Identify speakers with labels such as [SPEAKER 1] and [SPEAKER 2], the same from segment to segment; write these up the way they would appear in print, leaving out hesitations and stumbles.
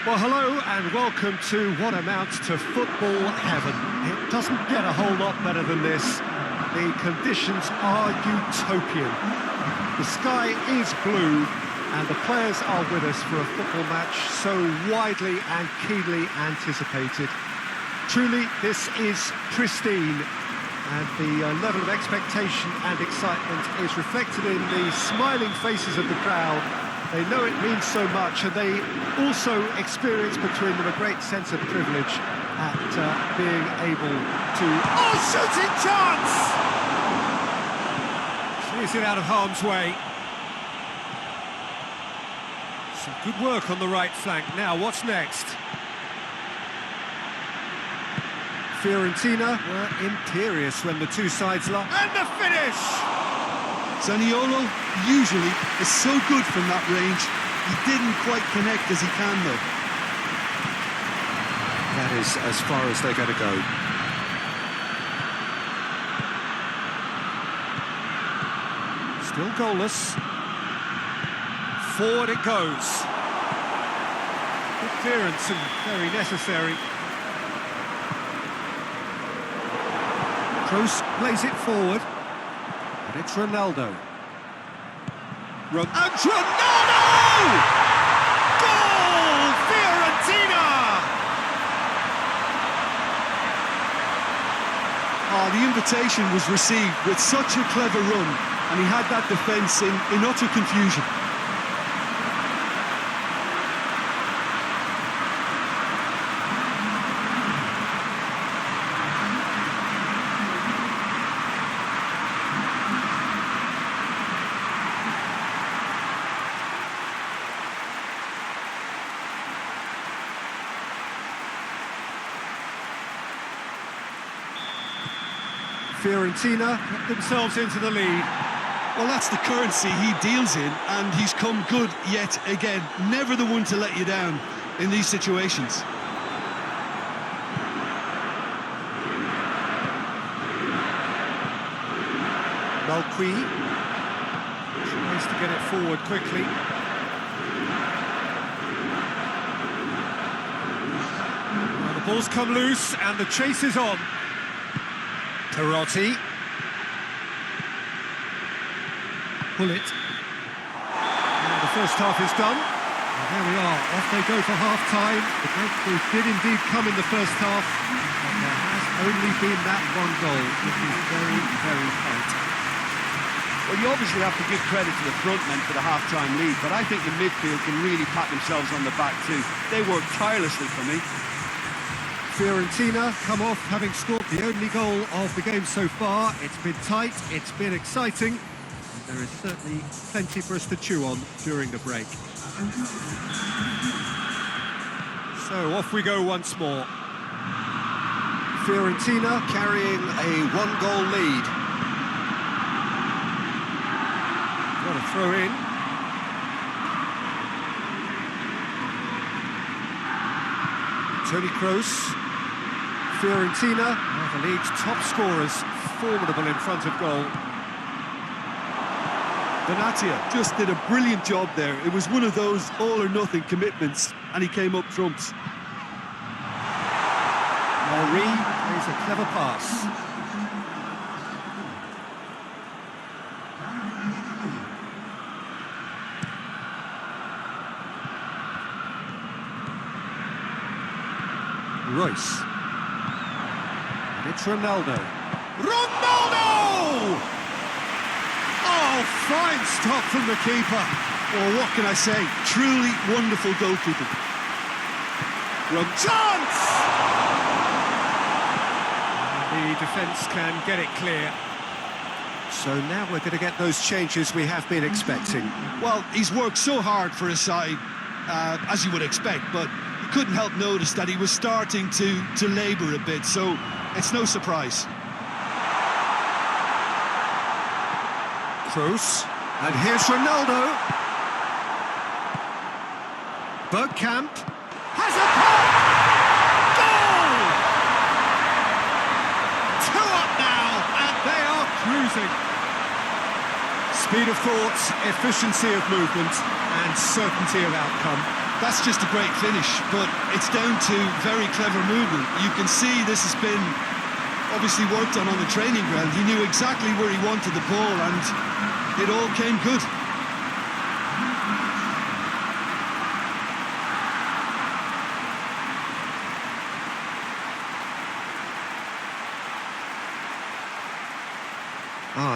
[SPEAKER 1] Well, hello and welcome to what amounts to football heaven. It doesn't get a whole lot better than this. The conditions are utopian. The sky is blue and the players are with us for a football match so widely and keenly anticipated. Truly, this is pristine, and the level of expectation and excitement is reflected in the smiling faces of the crowd. They know it means so much, and they also experience between them a great sense of privilege at being able to... Oh, shooting chance! Clears it out of harm's way. Some good work on the right flank. Now, what's next? Fiorentina were imperious when the two sides locked. And the finish!
[SPEAKER 2] Zaniolo usually is so good from that range. He didn't quite connect as he can, though.
[SPEAKER 1] That is as far as they're going to go. Still goalless. Forward it goes. Good clearance and very necessary. Kroos plays it forward. And it's Ronaldo. And Ronaldo! Goal! Fiorentina!
[SPEAKER 2] Oh, the invitation was received with such a clever run, and he had that defence in utter confusion.
[SPEAKER 1] Fiorentina put themselves into the lead.
[SPEAKER 2] Well, that's the currency he deals in, and he's come good yet again. Never the one to let you down in these situations.
[SPEAKER 1] Malqui tries to get it forward quickly. Well, the ball's come loose and the chase is on. Perotti. Pull it. And the first half is done. And there we are, off they go for half-time. The breakthrough did indeed come in the first half, but there has only been that one goal, which is very, very tight.
[SPEAKER 3] Well, you obviously have to give credit to the front men for the half-time lead, but I think the midfield can really pat themselves on the back too. They worked tirelessly for me.
[SPEAKER 1] Fiorentina come off having scored the only goal of the game so far. It's been tight, it's been exciting, and there is certainly plenty for us to chew on during the break. So off we go once more. Fiorentina carrying a one-goal lead. Got a throw in. Toni Kroos. Fiorentina are the league's top scorers, formidable in front of goal.
[SPEAKER 2] Benatia just did a brilliant job there. It was one of those all-or-nothing commitments, and he came up trumps.
[SPEAKER 1] Henry plays a clever pass. Royce. It's Ronaldo. Ronaldo! Oh, fine stop from the keeper.
[SPEAKER 2] Well, what can I say? Truly wonderful goalkeeping.
[SPEAKER 1] Chance! The defence can get it clear. So now we're going to get those changes we have been expecting.
[SPEAKER 2] Well, he's worked so hard for his side, as you would expect, but you couldn't help notice that he was starting to labour a bit, so it's no surprise.
[SPEAKER 1] Kroos, and here's Ronaldo. Bergkamp has a pop! Goal! 2 up now, and they are cruising. Speed of thought, efficiency of movement, and certainty of outcome.
[SPEAKER 2] That's just a great finish, but it's down to very clever movement. You can see this has been obviously worked on the training ground. He knew exactly where he wanted the ball, and it all came good.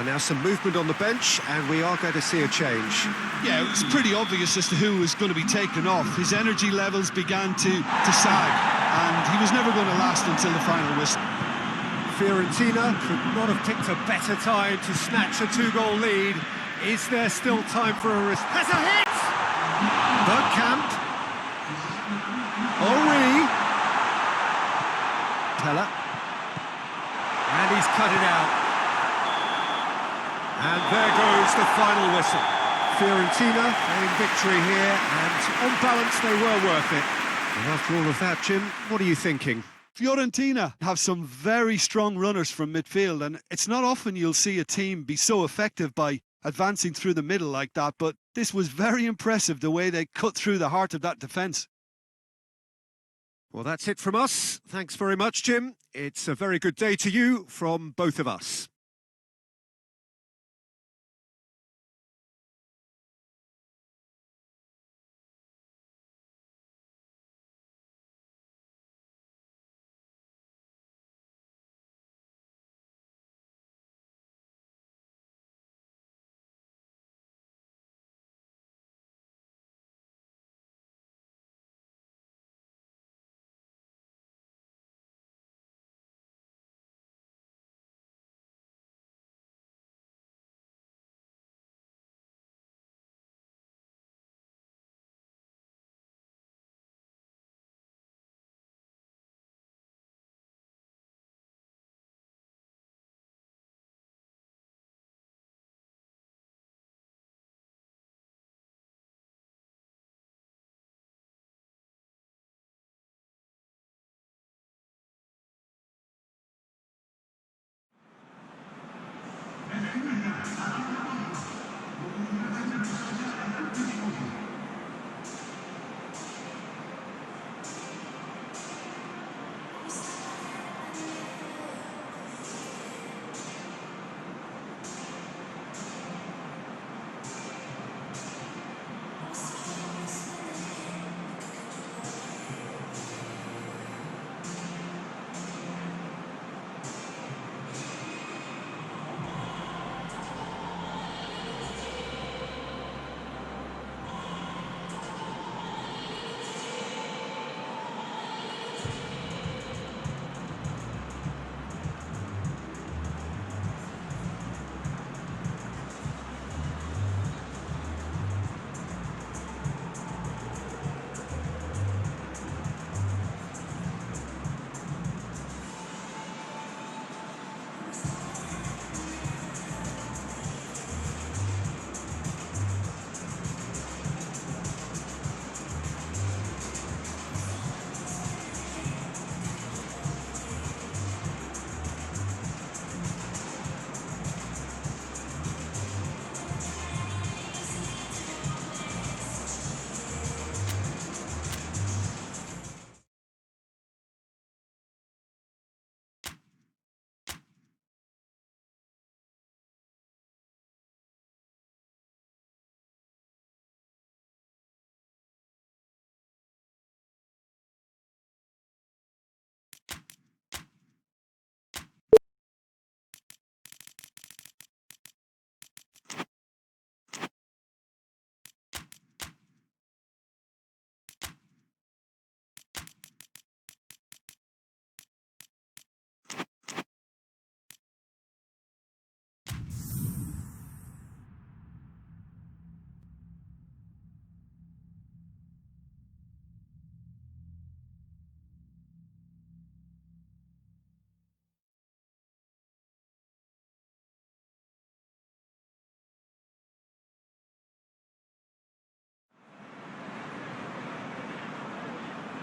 [SPEAKER 1] Now some movement on the bench, and we are going to see a change.
[SPEAKER 2] Yeah, it was pretty obvious as to who was going to be taken off. His energy levels began to sag, and he was never going to last until the final whistle.
[SPEAKER 1] Fiorentina could not have picked a better time to snatch a two-goal lead. Is there still time for a risk? Has a hit! Bergkamp. Henry. Teller. And he's cut it out. And there goes the final whistle. Fiorentina getting victory here, and on balance they were worth it. And after all of that, Jim, what are you thinking?
[SPEAKER 2] Fiorentina have some very strong runners from midfield, and it's not often you'll see a team be so effective by advancing through the middle like that, but this was very impressive, the way they cut through the heart of that defence.
[SPEAKER 1] Well, that's it from us. Thanks very much, Jim. It's a very good day to you from both of us.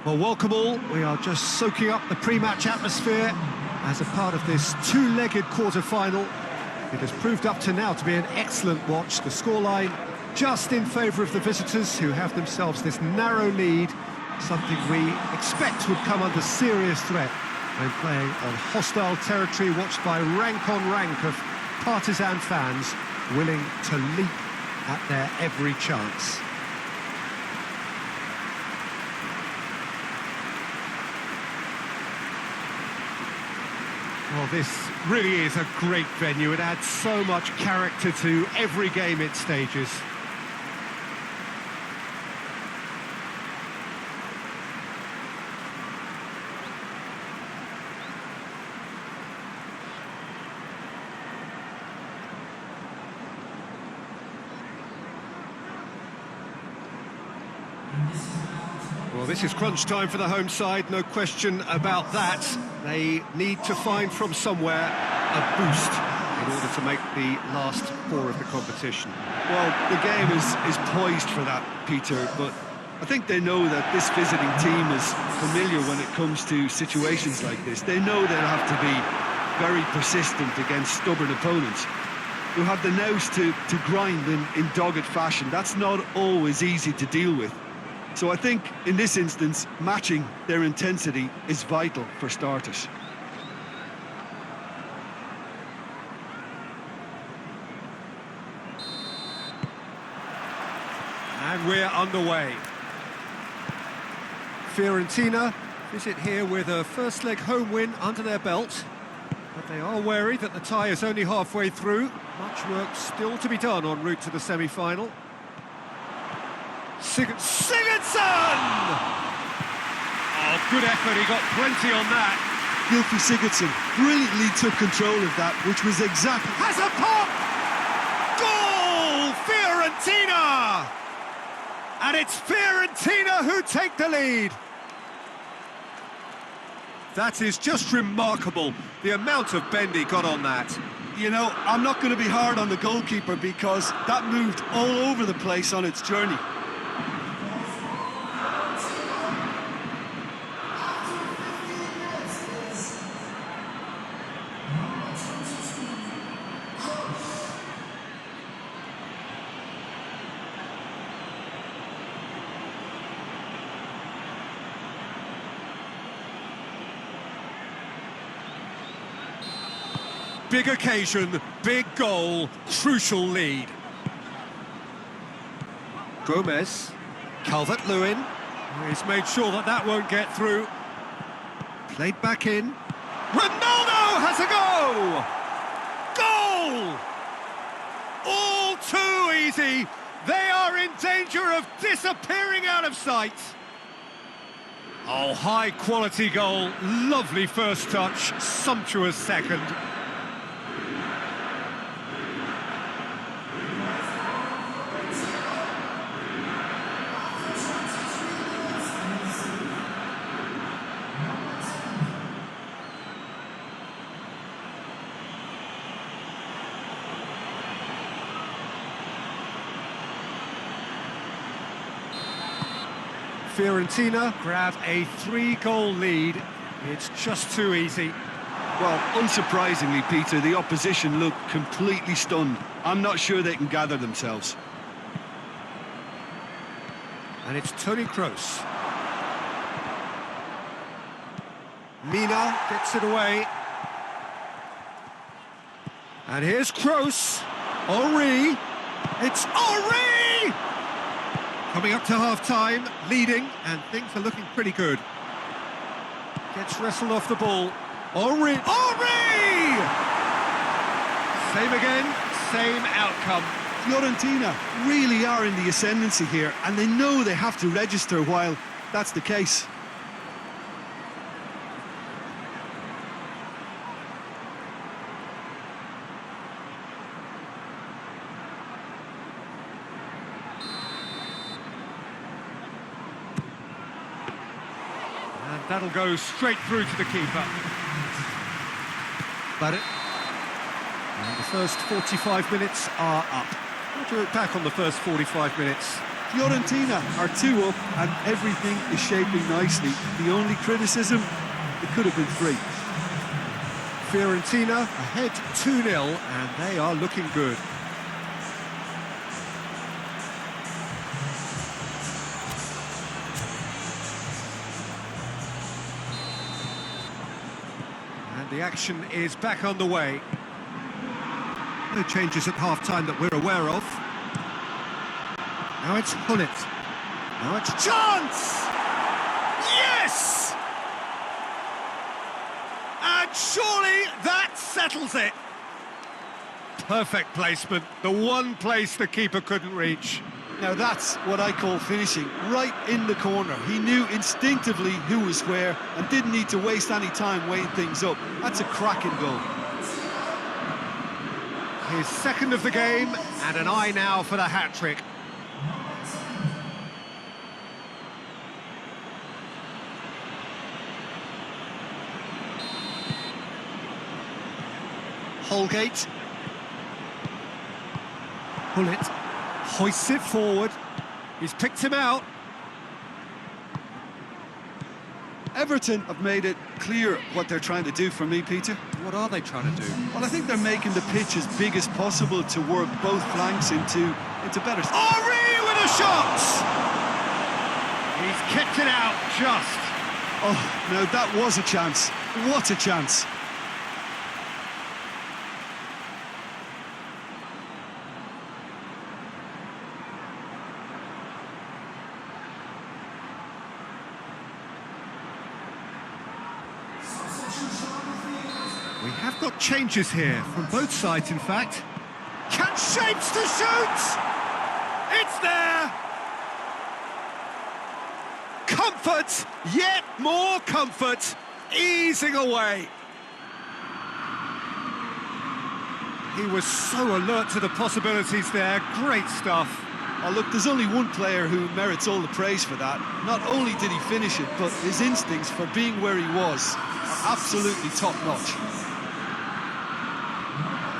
[SPEAKER 1] Well, welcome all. We are just soaking up the pre-match atmosphere as a part of this two-legged quarter-final. It has proved up to now to be an excellent watch. The scoreline just in favour of the visitors, who have themselves this narrow lead, something we expect would come under serious threat when playing on hostile territory, watched by rank on rank of partisan fans willing to leap at their every chance. Well, this really is a great venue. It adds so much character to every game it stages. Well, this is crunch time for the home side, no question about that. They need to find from somewhere a boost in order to make the last four of the competition.
[SPEAKER 2] Well, the game is poised for that, Peter, but I think they know that this visiting team is familiar when it comes to situations like this. They know they'll have to be very persistent against stubborn opponents who have the nous to grind in dogged fashion. That's not always easy to deal with. So I think, in this instance, matching their intensity is vital for starters.
[SPEAKER 1] And we're underway. Fiorentina visit here with a first leg home win under their belt. But they are wary that the tie is only halfway through. Much work still to be done en route to the semi-final. Sigurdsson! Oh, good effort, he got plenty on that.
[SPEAKER 2] Gylfi Sigurdsson brilliantly took control of that, which was exactly...
[SPEAKER 1] Has a pop! Goal! Fiorentina! And it's Fiorentina who take the lead. That is just remarkable, the amount of bend he got on that.
[SPEAKER 2] You know, I'm not going to be hard on the goalkeeper because that moved all over the place on its journey.
[SPEAKER 1] Big occasion, big goal, crucial lead. Gomez, Calvert-Lewin, he's made sure that that won't get through. Played back in. Ronaldo has a go! Goal! All too easy. They are in danger of disappearing out of sight. Oh, high-quality goal, lovely first touch, sumptuous second. Fiorentina grab a 3-goal lead. It's just too easy.
[SPEAKER 2] Well, unsurprisingly, Peter, the opposition look completely stunned. I'm not sure they can gather themselves.
[SPEAKER 1] And it's Toni Kroos. Mina gets it away. And here's Kroos. Henry. It's Henry! Coming up to half-time, leading, and things are looking pretty good. Gets wrestled off the ball. Henry! Henry! Same again, same outcome.
[SPEAKER 2] Fiorentina really are in the ascendancy here, and they know they have to register while that's the case.
[SPEAKER 1] And that'll go straight through to the keeper. But and the first 45 minutes are up. What do you look back on the first 45 minutes?
[SPEAKER 2] Fiorentina are 2 up and everything is shaping nicely. The only criticism, it could have been 3.
[SPEAKER 1] Fiorentina ahead 2-0 and they are looking good. And the action is back on the way. No changes at half-time that we're aware of. Now it's Hullet. Now it's chance! Yes! And surely that settles it. Perfect placement, the one place the keeper couldn't reach.
[SPEAKER 2] Now that's what I call finishing, right in the corner. He knew instinctively who was where and didn't need to waste any time weighing things up. That's a cracking goal.
[SPEAKER 1] His second of the game, and an eye now for the hat-trick. Holgate. Hullet hoists it forward. He's picked him out.
[SPEAKER 2] Everton have made it clear what they're trying to do for me, Peter.
[SPEAKER 1] What are they trying to do?
[SPEAKER 2] Well, I think they're making the pitch as big as possible to work both flanks into better...
[SPEAKER 1] Henry with a shot! He's kicked it out just.
[SPEAKER 2] Oh, no, that was a chance. What a chance.
[SPEAKER 1] We have got changes here, from both sides in fact. Can Shapes to shoot! It's there! Comfort, yet more comfort, easing away. He was so alert to the possibilities there, great stuff.
[SPEAKER 2] Oh, look, there's only one player who merits all the praise for that. Not only did he finish it, but his instincts for being where he was are absolutely top-notch.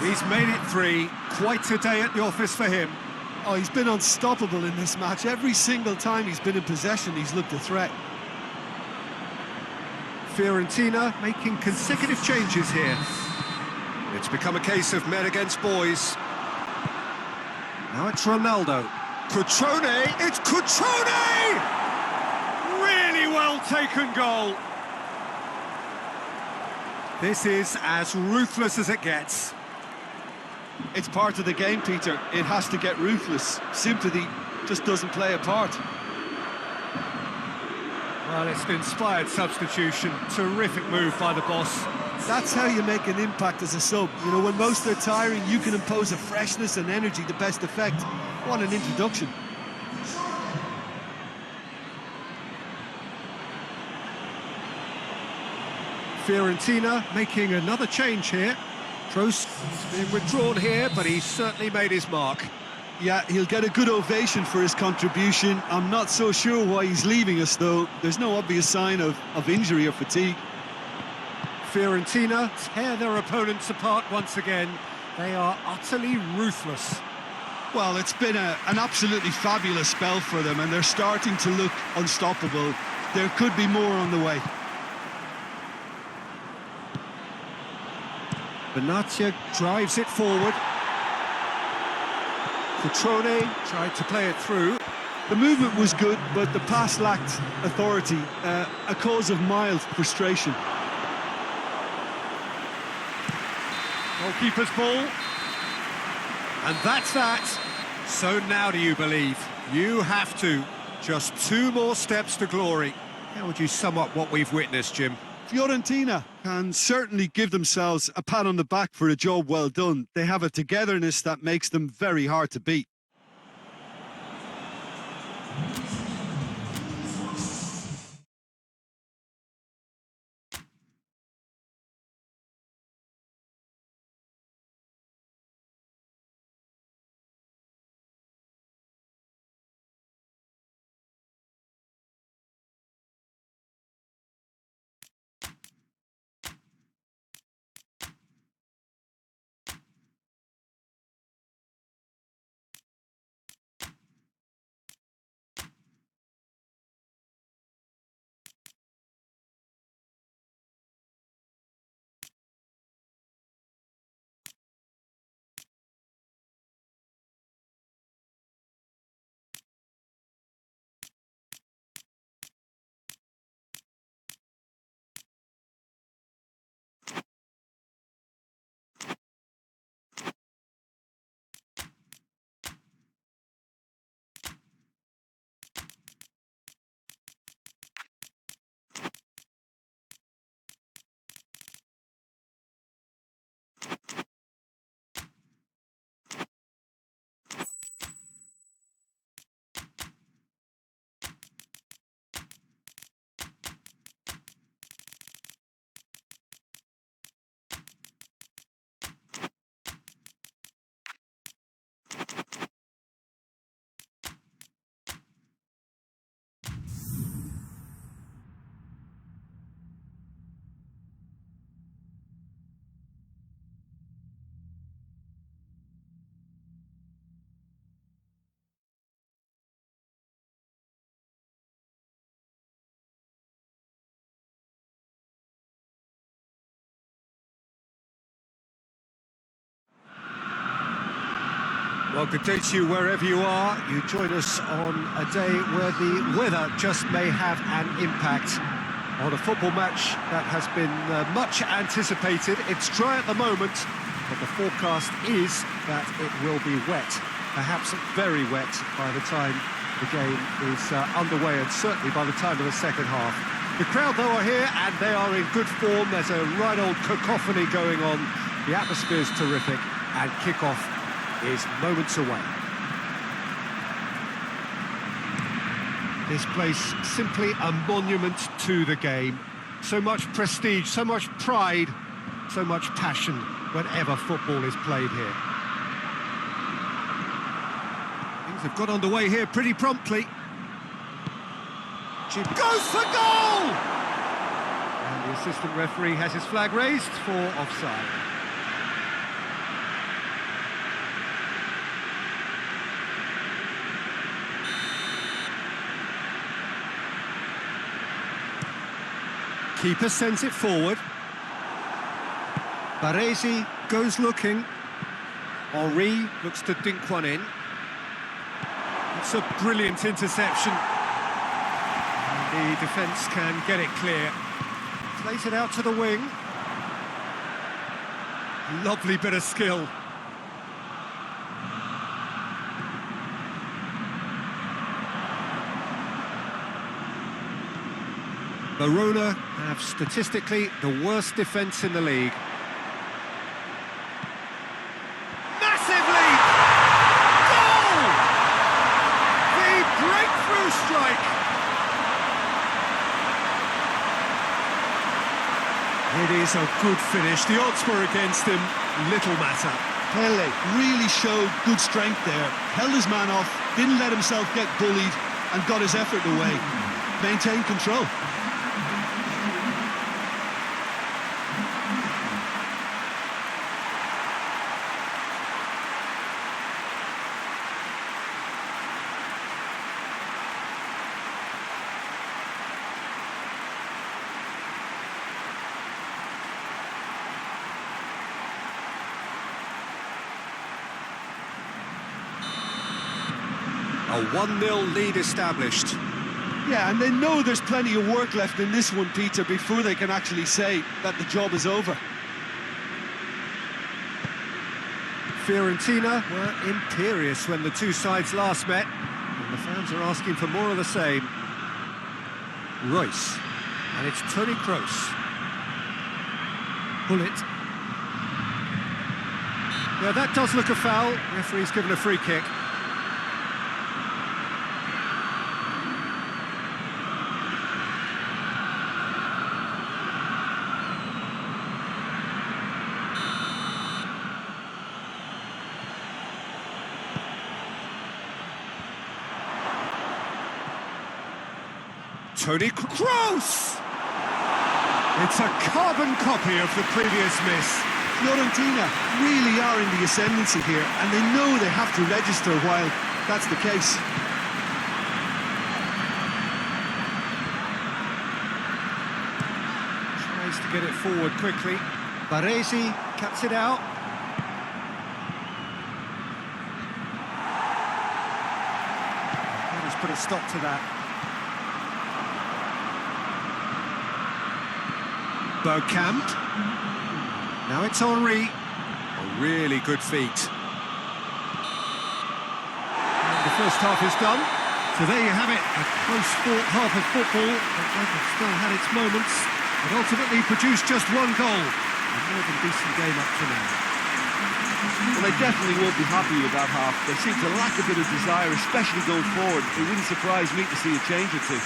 [SPEAKER 1] He's made it 3, quite a day at the office for him.
[SPEAKER 2] Oh, he's been unstoppable in this match. Every single time he's been in possession, he's looked a threat.
[SPEAKER 1] Fiorentina making consecutive changes here. It's become a case of men against boys. Now it's Ronaldo. Cutrone, it's Cutrone! Really well taken goal. This is as ruthless as it gets.
[SPEAKER 2] It's part of the game, Peter. It has to get ruthless. Sympathy just doesn't play a part.
[SPEAKER 1] Well, it's an inspired substitution. Terrific move by the boss.
[SPEAKER 2] That's how you make an impact as a sub. You know, when most are tiring, you can impose a freshness and energy to best effect. What an introduction.
[SPEAKER 1] Fiorentina making another change here. Trost has been withdrawn here, but he's certainly made his mark.
[SPEAKER 2] Yeah, he'll get a good ovation for his contribution. I'm not so sure why he's leaving us, though. There's no obvious sign of injury or fatigue.
[SPEAKER 1] Fiorentina tear their opponents apart once again. They are utterly ruthless.
[SPEAKER 2] Well, it's been an absolutely fabulous spell for them, and they're starting to look unstoppable. There could be more on the way.
[SPEAKER 1] Benatia drives it forward. Cutrone tried to play it through.
[SPEAKER 2] The movement was good, but the pass lacked authority, a cause of mild frustration.
[SPEAKER 1] Goalkeeper's ball. And that's that. So now do you believe? You have to. Just 2 more steps to glory. How would you sum up what we've witnessed, Jim?
[SPEAKER 2] Fiorentina can certainly give themselves a pat on the back for a job well done. They have a togetherness that makes them very hard to beat.
[SPEAKER 1] Well, good day to you wherever you are. You join us on a day where the weather just may have an impact on a football match that has been much anticipated. It's dry at the moment, but the forecast is that it will be wet, perhaps very wet by the time the game is underway, and certainly by the time of the second half. The crowd, though, are here, and they are in good form. There's a right old cacophony going on. The atmosphere's terrific, and kick-off is moments away. This place simply a monument to the game. So much prestige, so much pride, so much passion whenever football is played here. Things have got underway here pretty promptly. She goes for goal! And the assistant referee has his flag raised for offside. Keeper sends it forward. Baresi goes looking. Henri looks to dink one in. It's a brilliant interception. And the defence can get it clear. Plays it out to the wing. Lovely bit of skill. Verona have statistically the worst defence in the league. Massive lead! Goal! The breakthrough strike! It is a good finish. The odds were against him. Little matter.
[SPEAKER 2] Pele really showed good strength there. Held his man off, didn't let himself get bullied, and got his effort away. Maintained control.
[SPEAKER 1] A 1-0 lead established.
[SPEAKER 2] Yeah, and they know there's plenty of work left in this one, Peter, before they can actually say that the job is over.
[SPEAKER 1] Fiorentina were imperious when the two sides last met, and the fans are asking for more of the same. Royce, and it's Toni Kroos. Bullet. Yeah, that does look a foul. Referee's given a free kick. Toni Kroos! It's a carbon copy of the previous miss.
[SPEAKER 2] Fiorentina really are in the ascendancy here, and they know they have to register while that's the case.
[SPEAKER 1] Tries to get it forward quickly. Baresi cuts it out. Let's put a stop to that. Bergkamp. Now it's Henri. A really good feat. And the first half is done. So there you have it, a close-fought half of football that still had its moments, but ultimately produced just one goal. A more than decent game up to now.
[SPEAKER 3] Well, they definitely won't be happy with that half. They seem to lack a bit of desire, especially going forward. It wouldn't surprise me to see a change or two.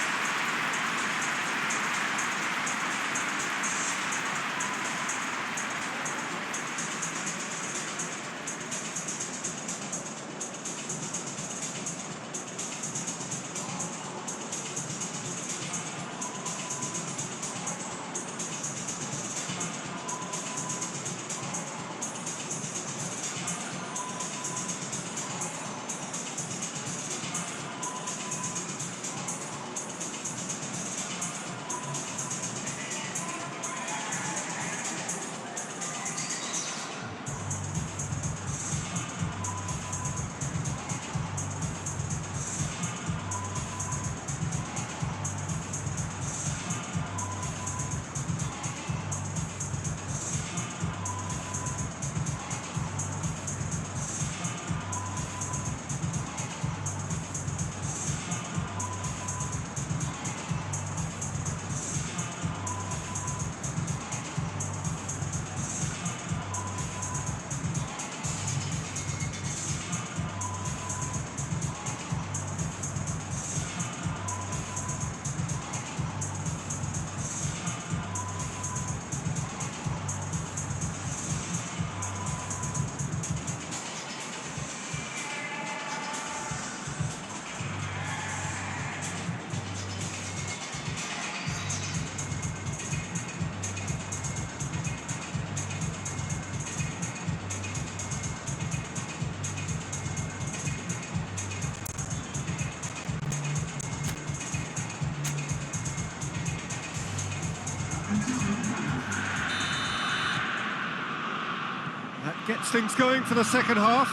[SPEAKER 1] That gets things going for the second half.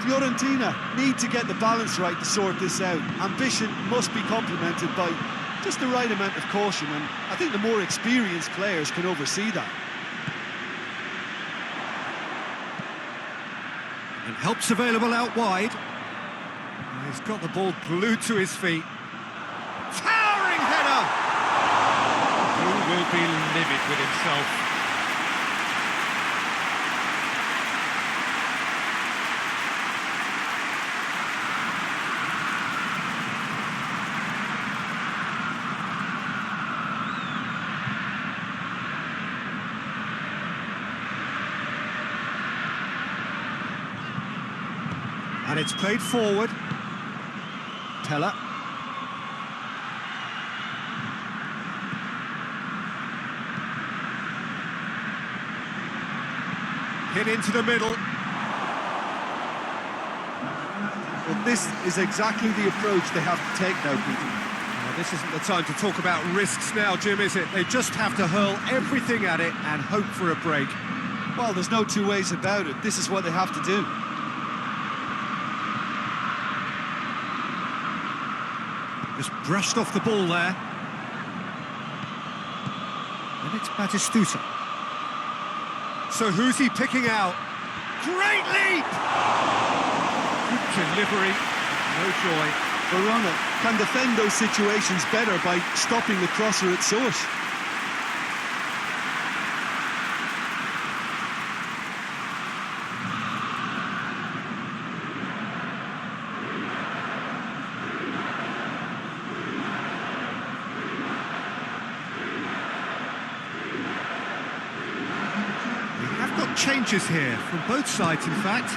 [SPEAKER 2] Fiorentina need to get the balance right to sort this out. Ambition must be complemented by just the right amount of caution, and I think the more experienced players can oversee that.
[SPEAKER 1] And help's available out wide. He's got the ball glued to his feet. Towering header!
[SPEAKER 4] Who will be livid with himself?
[SPEAKER 1] And it's played forward. Teller. Hit into the middle.
[SPEAKER 2] Well, this is exactly the approach they have to take now, Peter.
[SPEAKER 1] Well, this isn't the time to talk about risks now, Jim, is it? They just have to hurl everything at it and hope for a break.
[SPEAKER 2] Well, there's no two ways about it. This is what they have to do.
[SPEAKER 1] Just brushed off the ball there. And it's Batistuta. So who's he picking out? Great leap! Good delivery, no joy.
[SPEAKER 2] Verona can defend those situations better by stopping the crosser at source.
[SPEAKER 1] Changes here from both sides, in fact.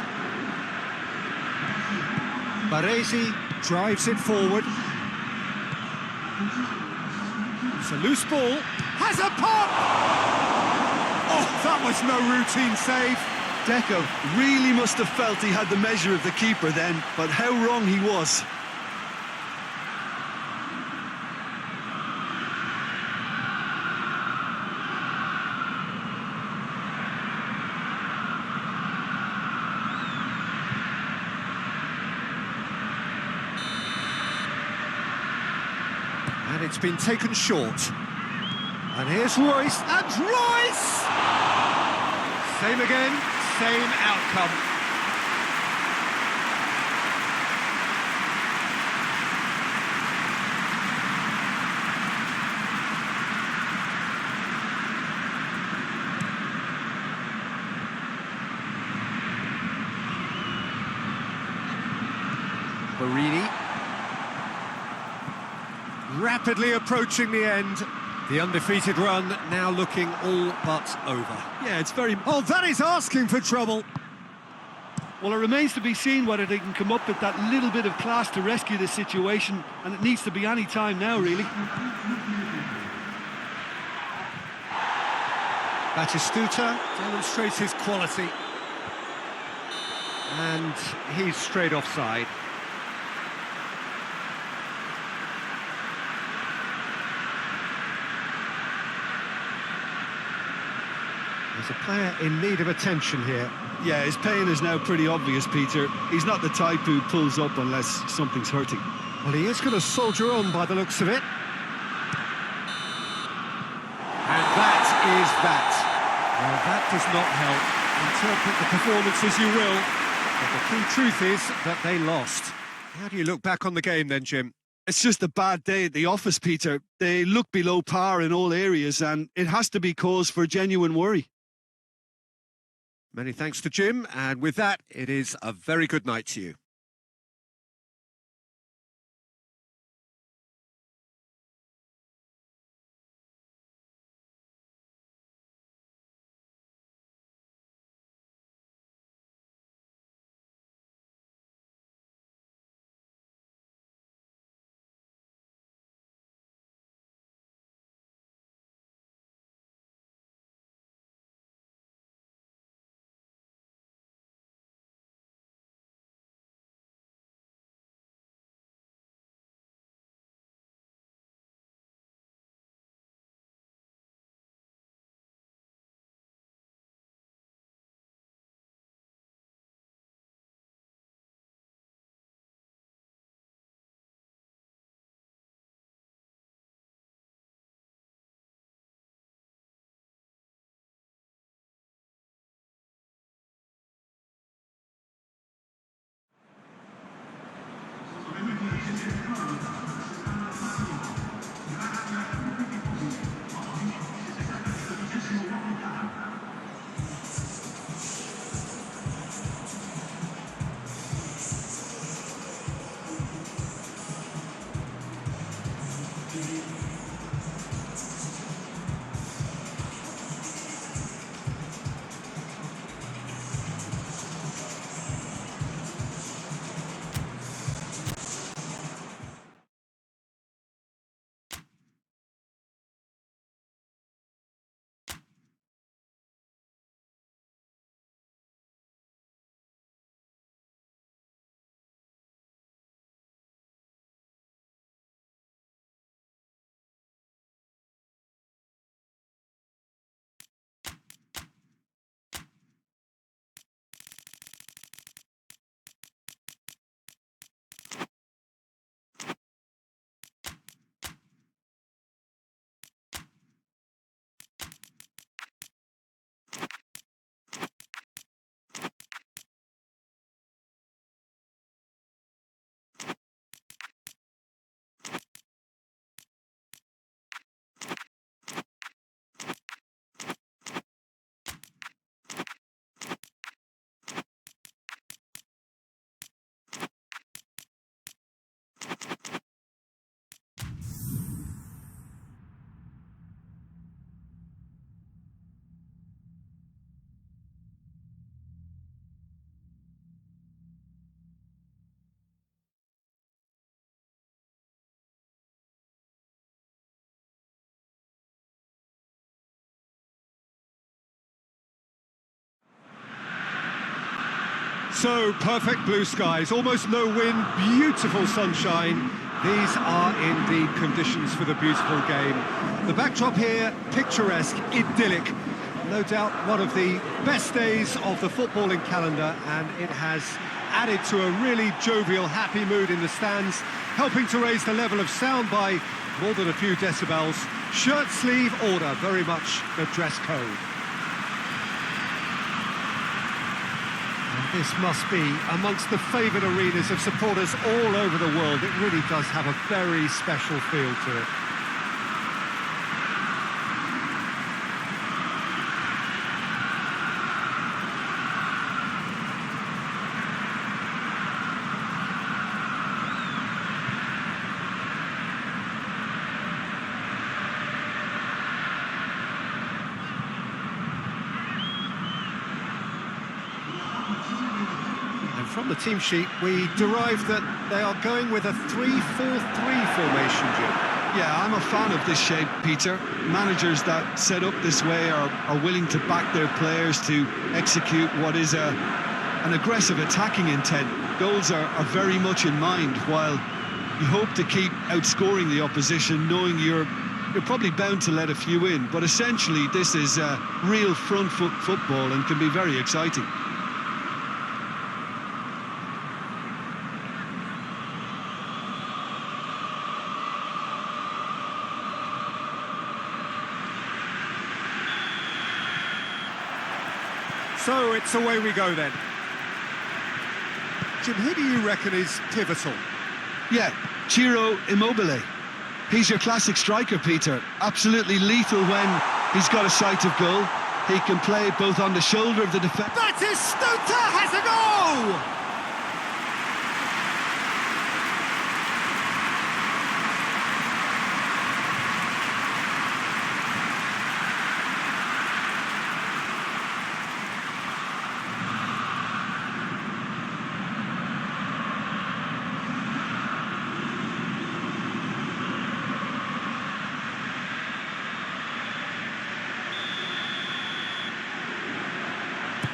[SPEAKER 1] Baresi drives it forward. It's a loose ball. Has a pop! Oh, that was no routine save.
[SPEAKER 2] Deco really must have felt he had the measure of the keeper then, but how wrong he was.
[SPEAKER 1] And it's been taken short. And here's Royce, and Royce! Same again, same outcome. Barini. Rapidly approaching the end. The undefeated run now looking all but over.
[SPEAKER 2] Yeah, it's very...
[SPEAKER 1] Oh, that is asking for trouble.
[SPEAKER 2] Well, it remains to be seen whether they can come up with that little bit of class to rescue this situation, and it needs to be any time now, really.
[SPEAKER 1] Batistuta demonstrates his quality. And he's straight offside. There's a player in need of attention here.
[SPEAKER 2] Yeah, his pain is now pretty obvious, Peter. He's not the type who pulls up unless something's hurting.
[SPEAKER 1] Well, he is going to soldier on by the looks of it. And that is that. Well, that does not help. Interpret the performance as you will, but the key truth is that they lost. How do you look back on the game then, Jim?
[SPEAKER 2] It's just a bad day at the office, Peter. They look below par in all areas, and it has to be cause for genuine worry.
[SPEAKER 1] Many thanks to Jim, and with that, it is a very good night to you. So, perfect blue skies, almost no wind, beautiful sunshine. These are indeed conditions for the beautiful game. The backdrop here, picturesque, idyllic. No doubt one of the best days of the footballing calendar, and it has added to a really jovial, happy mood in the stands, helping to raise the level of sound by more than a few decibels. Shirt sleeve order, very much the dress code. This must be amongst the favoured arenas of supporters all over the world. It really does have a very special feel to it. From the team sheet, we derived that they are going with a 3-4-3 formation, Jim.
[SPEAKER 2] Yeah, I'm a fan of this shape, Peter. Managers that set up this way are willing to back their players to execute what is an aggressive attacking intent. Goals are very much in mind, while you hope to keep outscoring the opposition, knowing you're probably bound to let a few in. But essentially, this is real front foot football and can be very exciting.
[SPEAKER 1] So it's away we go then. Jim, who do you reckon is pivotal?
[SPEAKER 2] Yeah, Ciro Immobile. He's your classic striker, Peter. Absolutely lethal when he's got a sight of goal. He can play both on the shoulder of the defence.
[SPEAKER 1] Batistuta has a goal!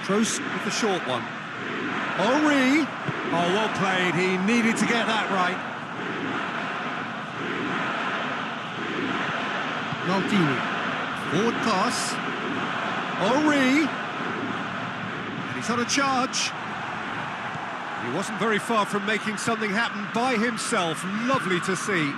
[SPEAKER 1] Kroos with the short one. Henry. Oh, well played. He needed to get that right. Maldini. Forward pass. Henry. And he's on a charge. He wasn't very far from making something happen by himself. Lovely to see.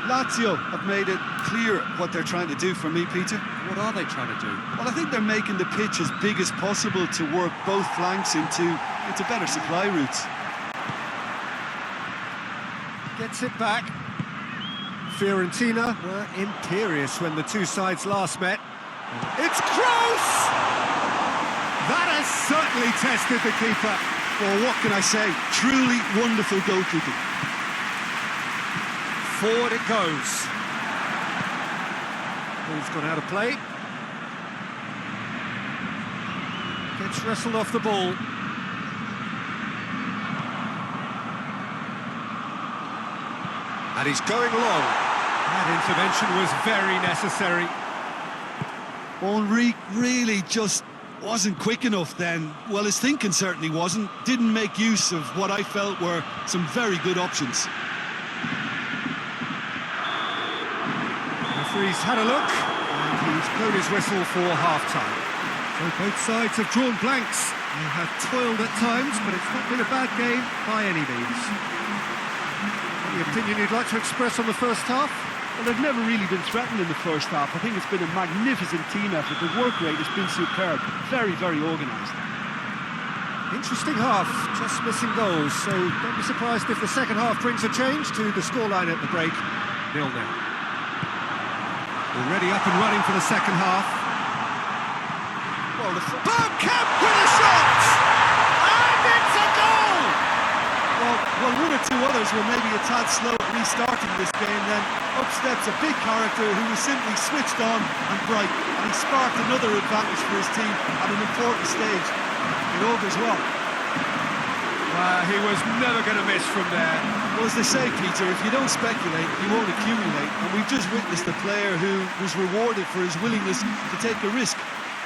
[SPEAKER 2] Lazio have made it clear what they're trying to do for me, Peter.
[SPEAKER 1] What are they trying to do?
[SPEAKER 2] Well, I think they're making the pitch as big as possible to work both flanks into better supply routes.
[SPEAKER 1] Gets it back. Fiorentina were imperious when the two sides last met. It's Kroos! That has certainly tested the keeper.
[SPEAKER 2] Well, what can I say? Truly wonderful goalkeeping.
[SPEAKER 1] Forward it goes. Ball's gone out of play. Gets wrestled off the ball. And he's going long. That intervention was very necessary.
[SPEAKER 2] Henri really just wasn't quick enough then. Well, his thinking certainly wasn't. Didn't make use of what I felt were some very good options.
[SPEAKER 1] The referee's had a look, and he's blown his whistle for half-time. So both sides have drawn blanks. They have toiled at times, but it's not been a bad game by any means. Any opinion you'd like to express on the first half?
[SPEAKER 3] Well, they've never really been threatened in the first half. I think it's been a magnificent team effort. The work rate has been superb. Very, very organised.
[SPEAKER 1] Interesting half, just missing goals, so don't be surprised if the second half brings a change to the scoreline at the break. 0-0. Already up and running for the second half. Well, Bergkamp with a shot! And it's a goal!
[SPEAKER 2] Well, one or two others were maybe a tad slow at restarting this game, then up steps a big character who was simply switched on and bright, and he sparked another advantage for his team at an important stage. It augurs well.
[SPEAKER 1] He was never going to miss from there.
[SPEAKER 2] Well, as they say, Peter, if you don't speculate, you won't accumulate, and we've just witnessed a player who was rewarded for his willingness to take a risk,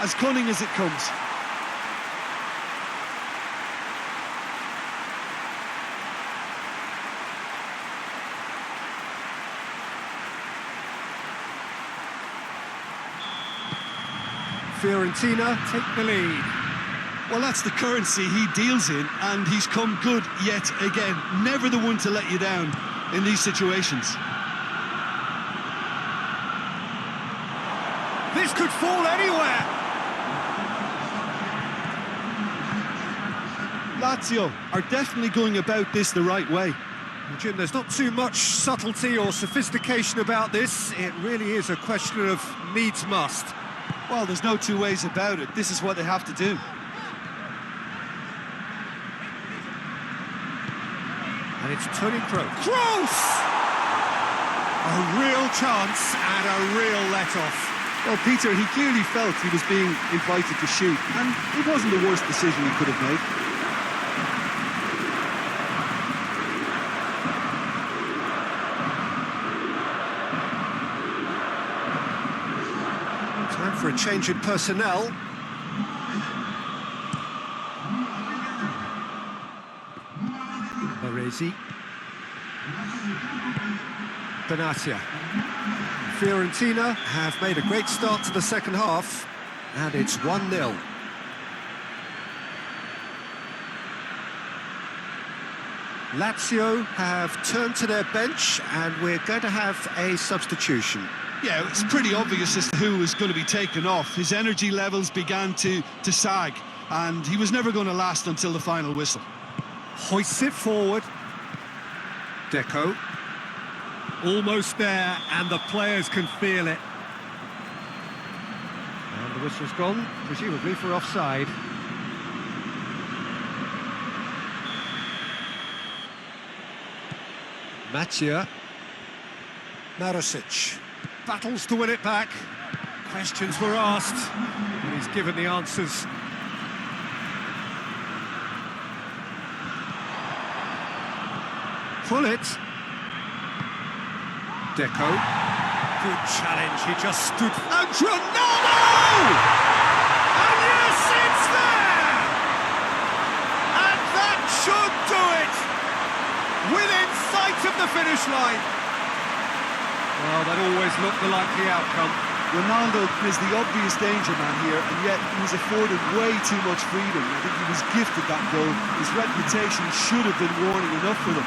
[SPEAKER 2] as cunning as it comes.
[SPEAKER 1] Fiorentina take the lead.
[SPEAKER 2] Well, that's the currency he deals in, and he's come good yet again. Never the one to let you down in these situations.
[SPEAKER 1] This could fall anywhere.
[SPEAKER 2] Lazio are definitely going about this the right way.
[SPEAKER 1] Jim, there's not too much subtlety or sophistication about this. It really is a question of needs must.
[SPEAKER 2] Well, there's no two ways about it. This is what they have to do.
[SPEAKER 1] And it's Toni Kroos! A real chance and a real let-off.
[SPEAKER 2] Well, Peter, he clearly felt he was being invited to shoot, and it wasn't the worst decision he could have made.
[SPEAKER 1] Time for a change in personnel. Baresi. Benatia. Fiorentina have made a great start to the second half, and it's 1-0. Lazio have turned to their bench, and we're going to have a substitution.
[SPEAKER 2] Yeah, it's pretty obvious as to who was going to be taken off. His energy levels began to sag, and he was never going to last until the final whistle.
[SPEAKER 1] Hoists it forward. Deco. Almost there, and the players can feel it. And the whistle's gone, presumably for offside. Matia. Marosic. Battles to win it back. Questions were asked, and he's given the answers. Pull it. Deco. Good challenge, he just stood. And Ronaldo! And yes, it's there! And that should do it! Within sight of the finish line. Well, that always looked the likely outcome.
[SPEAKER 2] Ronaldo is the obvious danger man here, and yet he was afforded way too much freedom. I think he was gifted that goal. His reputation should have been warning enough for them.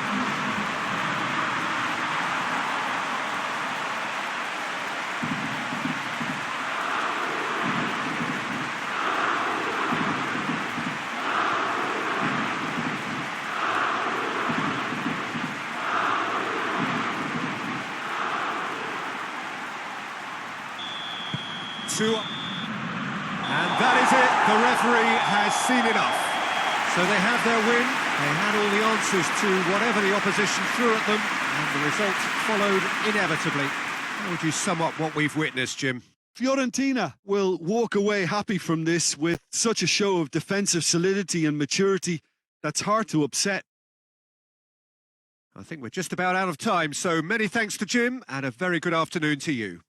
[SPEAKER 2] And that is it. The referee has seen enough. So they have their win,
[SPEAKER 1] They had all the answers to whatever the opposition threw at them, and the result followed inevitably. How would you sum up what we've witnessed, Jim?
[SPEAKER 2] Fiorentina will walk away happy from this with such a show of defensive solidity and maturity that's hard to upset.
[SPEAKER 1] I think we're just about out of time, so many thanks to Jim, and a very good afternoon to you.